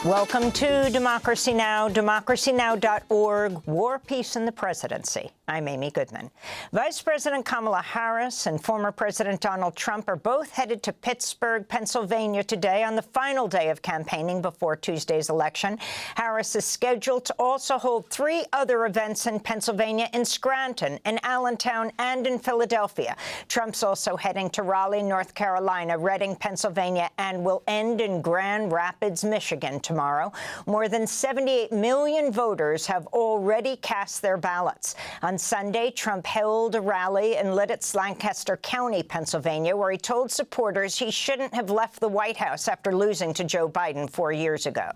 Welcome to Democracy Now!, democracynow.org, War, Peace, and the Presidency. I'm Amy Goodman. Vice President Kamala Harris and former President Donald Trump are both headed to Pittsburgh, Pennsylvania today on the final day of campaigning before Tuesday's election. Harris is scheduled to also hold 3 other events in Pennsylvania, in Scranton, in Allentown, and in Philadelphia. Trump's also heading to Raleigh, North Carolina, Reading, Pennsylvania, and will end in Grand Rapids, Michigan tomorrow. More than 78 million voters have already cast their ballots. On Sunday, Trump held a rally in Lititz, Lancaster County, Pennsylvania, where he told supporters he shouldn't have left the White House after losing to Joe Biden 4 years ago.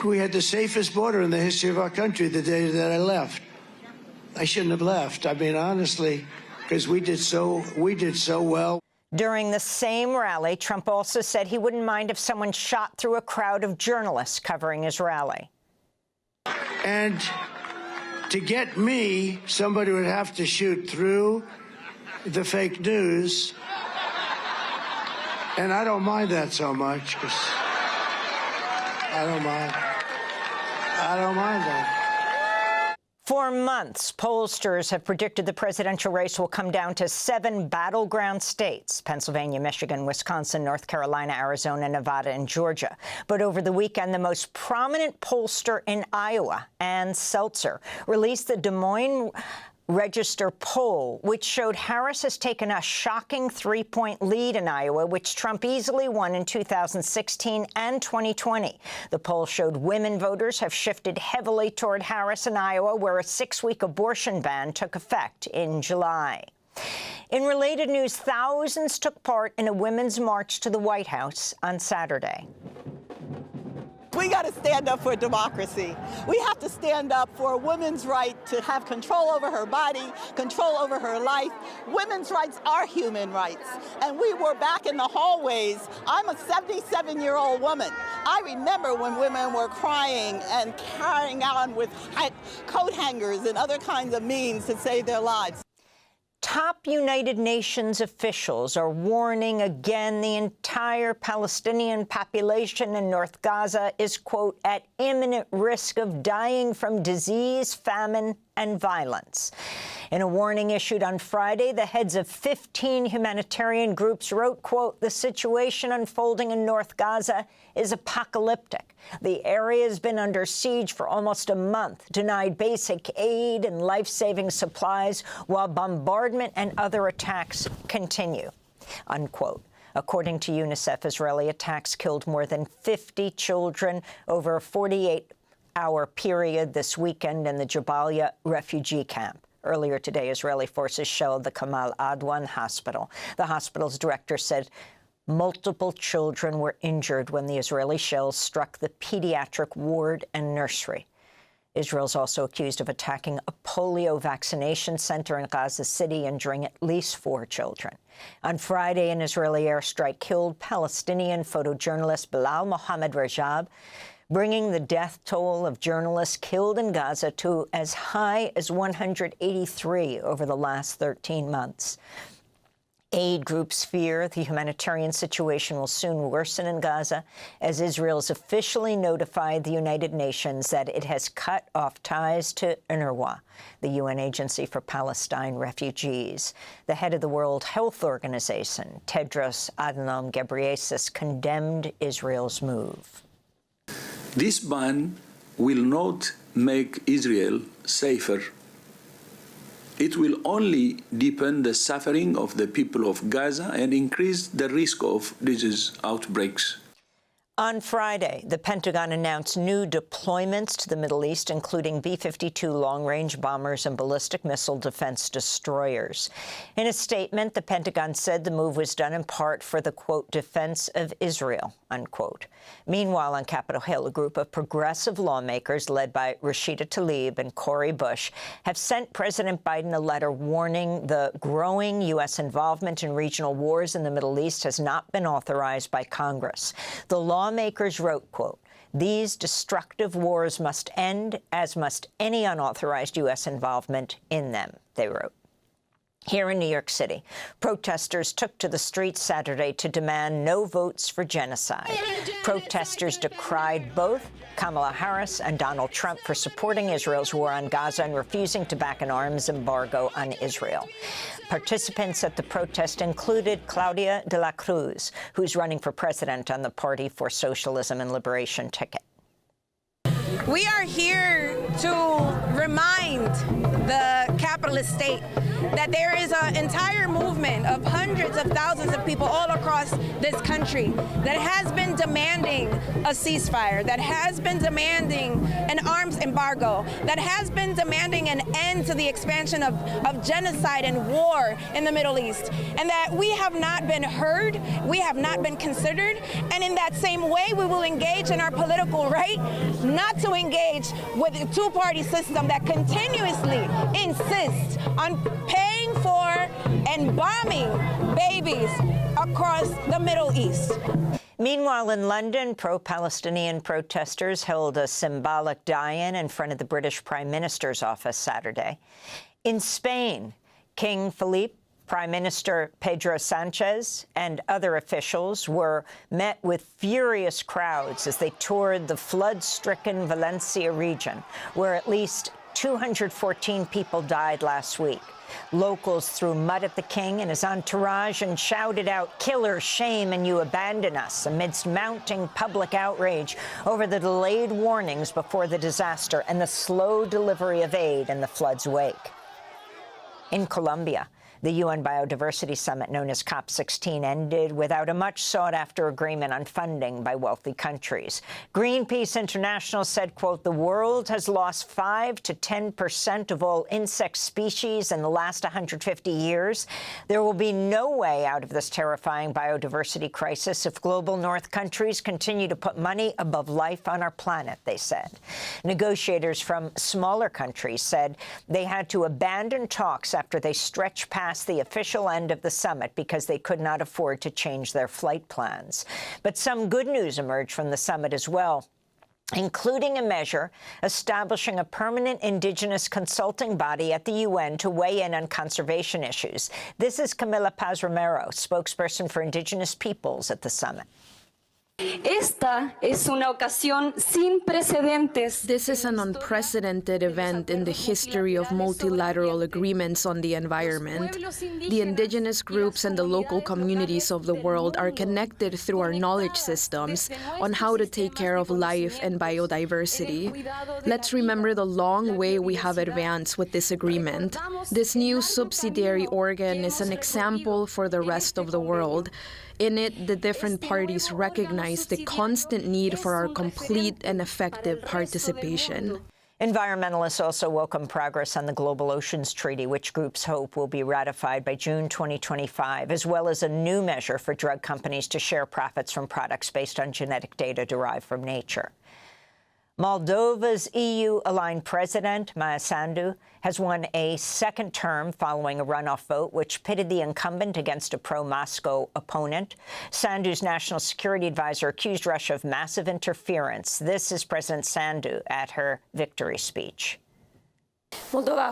We had the safest border in the history of our country the day that I left. I shouldn't have left. I mean, honestly, because we did so well. During the same rally, Trump also said he wouldn't mind if someone shot through a crowd of journalists covering his rally. And to get me, somebody would have to shoot through the fake news. And I don't mind that so much, because I don't mind that. For months, pollsters have predicted the presidential race will come down to 7 battleground states: Pennsylvania, Michigan, Wisconsin, North Carolina, Arizona, Nevada, and Georgia. But over the weekend, the most prominent pollster in Iowa, Ann Seltzer, released the Des Moines Register poll, which showed Harris has taken a shocking 3-point lead in Iowa, which Trump easily won in 2016 and 2020. The poll showed women voters have shifted heavily toward Harris in Iowa, where a 6-week abortion ban took effect in July. In related news, thousands took part in a women's march to the White House on Saturday. We got to stand up for democracy. We have to stand up for a woman's right to have control over her body, control over her life. Women's rights are human rights. And we were back in the hallways. I'm a 77-year-old woman. I remember when women were crying and carrying on with coat hangers and other kinds of means to save their lives. Top United Nations officials are warning again the entire Palestinian population in North Gaza is, quote, at imminent risk of dying from disease, famine, and violence. In a warning issued on Friday, the heads of 15 humanitarian groups wrote, quote, the situation unfolding in North Gaza is apocalyptic. The area has been under siege for almost a month, denied basic aid and life-saving supplies, while bombardment and other attacks continue, unquote. According to UNICEF, Israeli attacks killed more than 50 children over a 48-hour period this weekend in the Jabalia refugee camp. Earlier today, Israeli forces shelled the Kamal Adwan hospital. The hospital's director said multiple children were injured when the Israeli shells struck the pediatric ward and nursery. Israel's also accused of attacking a polio vaccination center in Gaza City, injuring at least 4 children. On Friday, an Israeli airstrike killed Palestinian photojournalist Bilal Mohammed Rajab, bringing the death toll of journalists killed in Gaza to as high as 183 over the last 13 months. Aid groups fear the humanitarian situation will soon worsen in Gaza, as Israel has officially notified the United Nations that it has cut off ties to UNRWA, the UN Agency for Palestine Refugees. The head of the World Health Organization, Tedros Adhanom Ghebreyesus, condemned Israel's move. This ban will not make Israel safer. It will only deepen the suffering of the people of Gaza and increase the risk of disease outbreaks. On Friday, the Pentagon announced new deployments to the Middle East, including B-52 long-range bombers and ballistic missile defense destroyers. In a statement, the Pentagon said the move was done in part for the, quote, defense of Israel, unquote. Meanwhile, on Capitol Hill, a group of progressive lawmakers led by Rashida Tlaib and Cori Bush have sent President Biden a letter warning the growing U.S. involvement in regional wars in the Middle East has not been authorized by Congress. The lawmakers wrote, quote, these destructive wars must end, as must any unauthorized U.S. involvement in them, they wrote. Here in New York City, protesters took to the streets Saturday to demand no votes for genocide. Protesters decried both Kamala Harris and Donald Trump for supporting Israel's war on Gaza and refusing to back an arms embargo on Israel. Participants at the protest included Claudia de la Cruz, who's running for president on the Party for Socialism and Liberation ticket. We are here to remind the capitalist state that there is an entire movement of hundreds of thousands of people all across this country that has been demanding a ceasefire, that has been demanding an arms embargo, that has been demanding an end to the expansion of genocide and war in the Middle East, and that we have not been heard, we have not been considered, and in that same way we will engage in our political right not to engage with a two-party system that continuously insists on paying for and bombing babies across the Middle East. Meanwhile, in London, pro-Palestinian protesters held a symbolic die-in in front of the British Prime Minister's office Saturday. In Spain, King Felipe, Prime Minister Pedro Sanchez and other officials were met with furious crowds as they toured the flood-stricken Valencia region, where at least 214 people died last week. Locals threw mud at the king and his entourage and shouted out, "Killer, shame, and you abandon us," amidst mounting public outrage over the delayed warnings before the disaster and the slow delivery of aid in the flood's wake. In Colombia, the UN Biodiversity Summit, known as COP16, ended without a much sought-after agreement on funding by wealthy countries. Greenpeace International said, quote, "The world has lost 5 to 10% of all insect species in the last 150 years. There will be no way out of this terrifying biodiversity crisis if global North countries continue to put money above life on our planet," they said. Negotiators from smaller countries said they had to abandon talks after they stretched past the official end of the summit because they could not afford to change their flight plans. But some good news emerged from the summit as well, including a measure establishing a permanent indigenous consulting body at the UN to weigh in on conservation issues. This is Camila Paz Romero, spokesperson for indigenous peoples at the summit. Esta es una ocasión sin precedentes. This is an unprecedented event in the history of multilateral agreements on the environment. The indigenous groups and the local communities of the world are connected through our knowledge systems on how to take care of life and biodiversity. Let's remember the long way we have advanced with this agreement. This new subsidiary organ is an example for the rest of the world. In it, the different parties recognize the constant need for our complete and effective participation. Environmentalists also welcome progress on the Global Oceans Treaty, which groups hope will be ratified by June 2025, as well as a new measure for drug companies to share profits from products based on genetic data derived from nature. Moldova's EU-aligned president, Maia Sandu, has won a second term following a runoff vote, which pitted the incumbent against a pro-Moscow opponent. Sandu's national security advisor accused Russia of massive interference. This is President Sandu at her victory speech. Moldova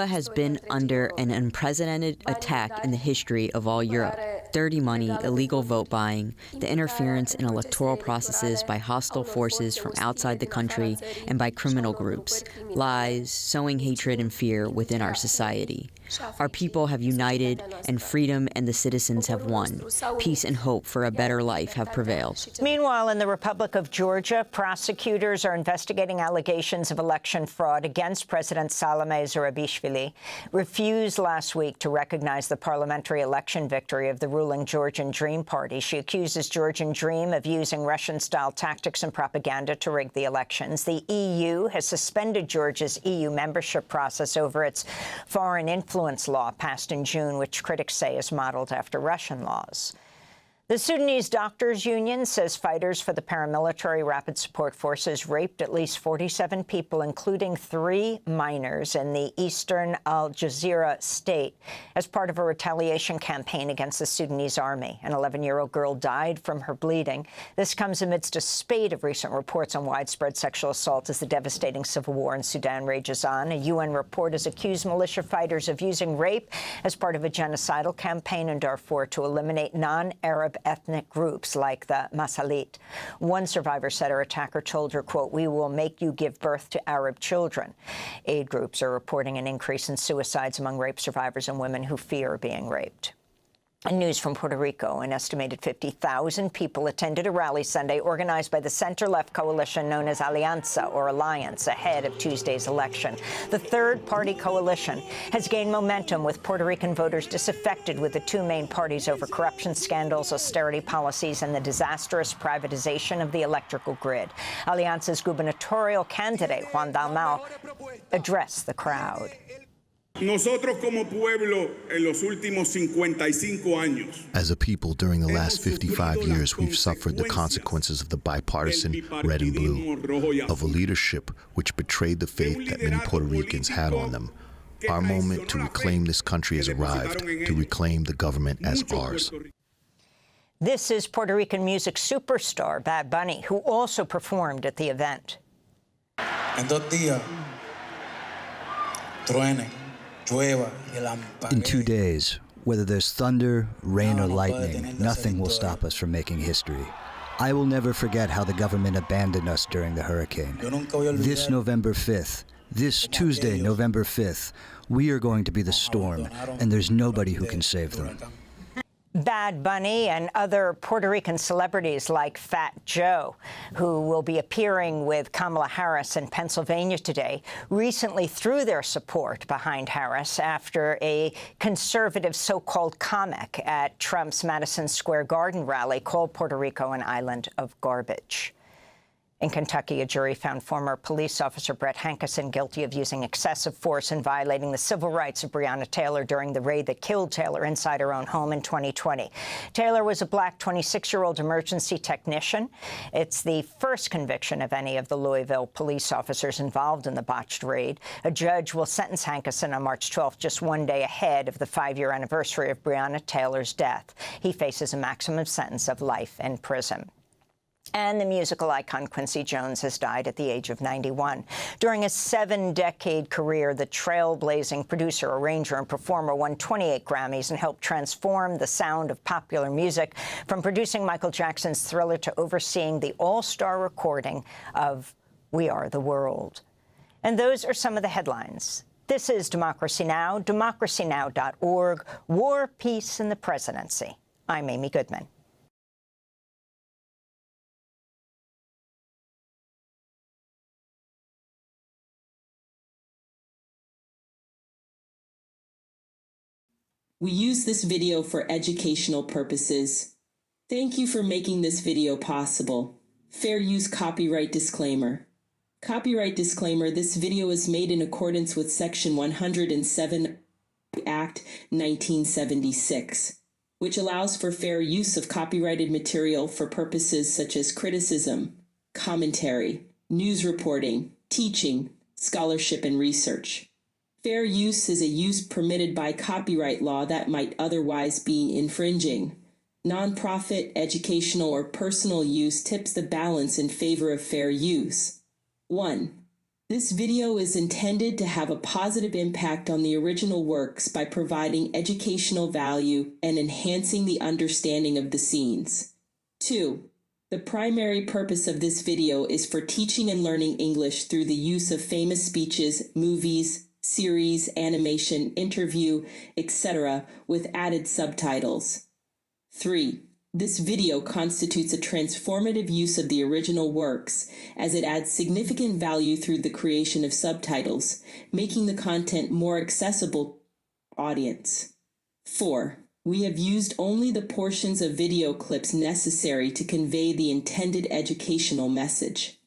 has been under an unprecedented attack in the history of all Europe. Dirty money, illegal vote buying, the interference in electoral processes by hostile forces from outside the country and by criminal groups, lies, sowing hatred and fear within our society. Our people have united, and freedom and the citizens have won. Peace and hope for a better life have prevailed. Meanwhile, in the Republic of Georgia, prosecutors are investigating allegations of election fraud against President Salome Zurabishvili, refused last week to recognize the parliamentary election victory of the ruling Georgian Dream Party. She accuses Georgian Dream of using Russian-style tactics and propaganda to rig the elections. The EU has suspended Georgia's EU membership process over its foreign influence law passed in June, which critics say is modeled after Russian laws. The Sudanese Doctors Union says fighters for the paramilitary Rapid Support Forces raped at least 47 people, including 3 minors in the eastern Al Jazeera state, as part of a retaliation campaign against the Sudanese army. An 11-year-old girl died from her bleeding. This comes amidst a spate of recent reports on widespread sexual assault as the devastating civil war in Sudan rages on. A UN report has accused militia fighters of using rape as part of a genocidal campaign in Darfur to eliminate non-Arab ethnic groups like the Masalit. One survivor said her attacker told her, quote, "We will make you give birth to Arab children." Aid groups are reporting an increase in suicides among rape survivors and women who fear being raped. And news from Puerto Rico. An estimated 50,000 people attended a rally Sunday organized by the center-left coalition known as Alianza, or Alliance, ahead of Tuesday's election. The third-party coalition has gained momentum, with Puerto Rican voters disaffected with the 2 main parties over corruption scandals, austerity policies, and the disastrous privatization of the electrical grid. Alianza's gubernatorial candidate, Juan Dalmau, addressed the crowd. Nosotros como pueblo en los últimos 55 años. As a people, during the last 55 years, we've suffered the consequences of the bipartisan red and blue, of a leadership which betrayed the faith that many Puerto Ricans had on them. Our moment to reclaim this country has arrived, to reclaim the government as ours. This is Puerto Rican music superstar Bad Bunny, who also performed at the event. En 2 días, truene. In 2 days, whether there's thunder, rain, or lightning, nothing will stop us from making history. I will never forget how the government abandoned us during the hurricane. This November 5th, this Tuesday, November 5th, we are going to be the storm, and there's nobody who can save them. Bad Bunny and other Puerto Rican celebrities like Fat Joe, who will be appearing with Kamala Harris in Pennsylvania today, recently threw their support behind Harris after a conservative so-called comic at Trump's Madison Square Garden rally called Puerto Rico an island of garbage. In Kentucky, a jury found former police officer Brett Hankison guilty of using excessive force and violating the civil rights of Breonna Taylor during the raid that killed Taylor inside her own home in 2020. Taylor was a black 26-year-old emergency technician. It's the first conviction of any of the Louisville police officers involved in the botched raid. A judge will sentence Hankison on March 12th, just 1 day ahead of the 5-year anniversary of Breonna Taylor's death. He faces a maximum sentence of life in prison. And the musical icon Quincy Jones has died at the age of 91. During a 7-decade career, the trailblazing producer, arranger, and performer won 28 Grammys and helped transform the sound of popular music, from producing Michael Jackson's Thriller to overseeing the all-star recording of We Are the World. And those are some of the headlines. This is Democracy Now!, democracynow.org, War, Peace, and the Presidency. I'm Amy Goodman. We use this video for educational purposes. Thank you for making this video possible. Fair use copyright disclaimer. Copyright disclaimer: this video is made in accordance with Section 107 Act 1976, which allows for fair use of copyrighted material for purposes such as criticism, commentary, news reporting, teaching, scholarship, and research. Fair use is a use permitted by copyright law that might otherwise be infringing. Nonprofit, educational, or personal use tips the balance in favor of fair use. 1. This video is intended to have a positive impact on the original works by providing educational value and enhancing the understanding of the scenes. 2. The primary purpose of this video is for teaching and learning English through the use of famous speeches, movies, series, animation, interview, etc., with added subtitles. 3. This video constitutes a transformative use of the original works, as it adds significant value through the creation of subtitles, making the content more accessible to the audience. 4. We have used only the portions of video clips necessary to convey the intended educational message.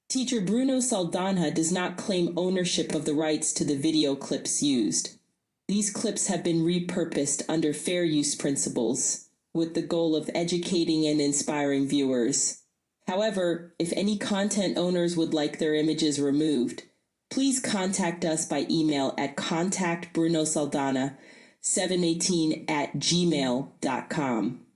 Teacher Bruno Saldanha does not claim ownership of the rights to the video clips used. These clips have been repurposed under fair use principles. with the goal of educating and inspiring viewers. However, if any content owners would like their images removed, please contact us by email at contactbrunosaldana718@gmail.com.